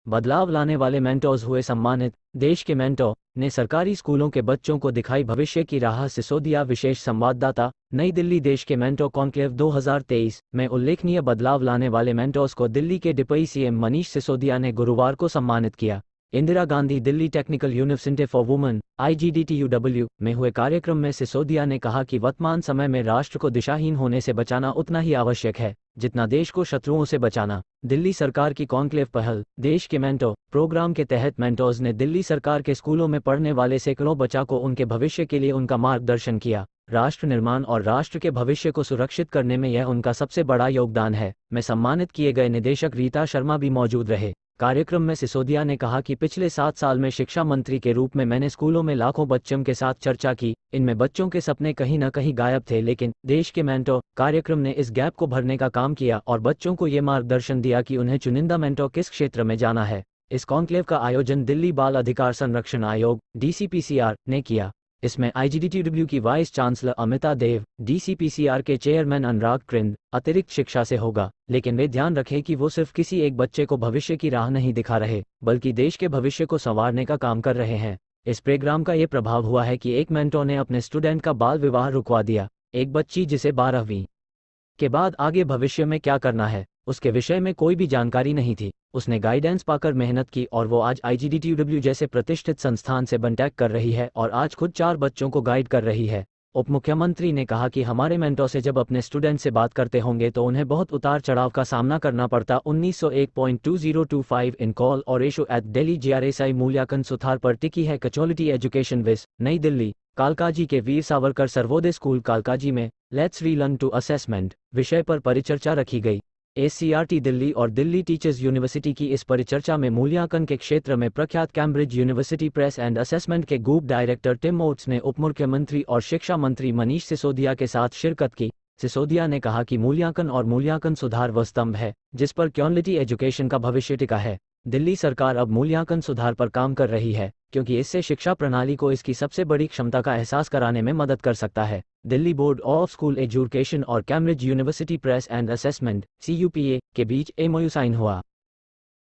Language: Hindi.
बदलाव लाने वाले मेंटोर्स हुए सम्मानित। देश के मेंटोर ने सरकारी स्कूलों के बच्चों को दिखाई भविष्य की राह। सिसोदिया विशेष संवाददाता, नई दिल्ली। देश के मेंटोर कॉन्क्लेव 2023 में उल्लेखनीय बदलाव लाने वाले मेंटोर्स को दिल्ली के डिप्टी सीएम मनीष सिसोदिया ने गुरुवार को सम्मानित किया। Indira Gandhi Delhi technical university for women (IGDTUW) में हुए कार्यक्रम में सिसोदिया ने कहा कि वर्तमान समय में राष्ट्र को दिशाहीन होने से बचाना उतना ही आवश्यक है जितना देश को शत्रुओं से बचाना। दिल्ली सरकार की कॉन्क्लेव पहल, देश के मेंटोर प्रोग्राम के तहत मेंटोर्स ने दिल्ली सरकार के स्कूलों में पढ़ने वाले सैकड़ों बच्चों को उनके भविष्य के लिए उनका मार्गदर्शन किया। राष्ट्र निर्माण और राष्ट्र के भविष्य को सुरक्षित करने में यह उनका सबसे बड़ा योगदान है। में सम्मानित किए गए निदेशक रीता शर्मा भी मौजूद रहे। कार्यक्रम में सिसोदिया ने कहा कि पिछले 7 साल में शिक्षा मंत्री के रूप में मैंने स्कूलों में लाखों बच्चों के साथ चर्चा की। इनमें बच्चों के सपने कहीं न कहीं गायब थे, लेकिन देश के मेंटोर कार्यक्रम ने इस गैप को भरने का काम किया और बच्चों को ये मार्गदर्शन दिया कि उन्हें चुनिंदा मेंटोर किस क्षेत्र में जाना है। इस कॉन्क्लेव का आयोजन दिल्ली बाल अधिकार संरक्षण आयोग (DCPCR) ने किया। इसमें IGDTUW की वाइस चांसलर अमिता देव, DCPCR के चेयरमैन अनुराग कृंद अतिरिक्त शिक्षा से होगा। लेकिन वे ध्यान रखें कि वो सिर्फ किसी एक बच्चे को भविष्य की राह नहीं दिखा रहे, बल्कि देश के भविष्य को संवारने का काम कर रहे हैं। इस प्रोग्राम का ये प्रभाव हुआ है कि एक मेंटोर ने अपने स्टूडेंट का बाल विवाह रुकवा दिया। एक बच्ची जिसे 12वीं के बाद आगे भविष्य में क्या करना है उसके विषय में कोई भी जानकारी नहीं थी, उसने गाइडेंस पाकर मेहनत की और वो आज IGDTUW जैसे प्रतिष्ठित संस्थान से बंटेक कर रही है और आज खुद 4 बच्चों को गाइड कर रही है। उप मुख्यमंत्री ने कहा कि हमारे मेंटोर से जब अपने स्टूडेंट से बात करते होंगे तो उन्हें बहुत उतार चढ़ाव का सामना करना पड़ता। 1901.2025 इन कॉल और रेशो एट दिल्ली GRSI मूल्यांकन सुधार पर टिकी है। क्वालिटी एजुकेशन विस, नई दिल्ली। कालकाजी के वीर सावरकर सर्वोदय स्कूल कालकाजी में लेट्स रीलर्न टू असेसमेंट विषय पर परिचर्चा रखी गई। ACRT दिल्ली और दिल्ली टीचर्स यूनिवर्सिटी की इस परिचर्चा में मूल्यांकन के क्षेत्र में प्रख्यात Cambridge University Press and assessment के ग्रुप डायरेक्टर टिम ओट्स ने उप मुख्यमंत्री और शिक्षा मंत्री मनीष सिसोदिया के साथ शिरकत की। सिसोदिया ने कहा कि मूल्यांकन और मूल्यांकन सुधार वह स्तंभ है जिस पर क्वालिटी एजुकेशन का भविष्य टिका है। दिल्ली सरकार अब मूल्यांकन सुधार पर काम कर रही है क्योंकि इससे शिक्षा प्रणाली को इसकी सबसे बड़ी क्षमता का एहसास कराने में मदद कर सकता है। Delhi board of school education और Cambridge University Press and assessment (CUPA) के बीच MOU साइन हुआ।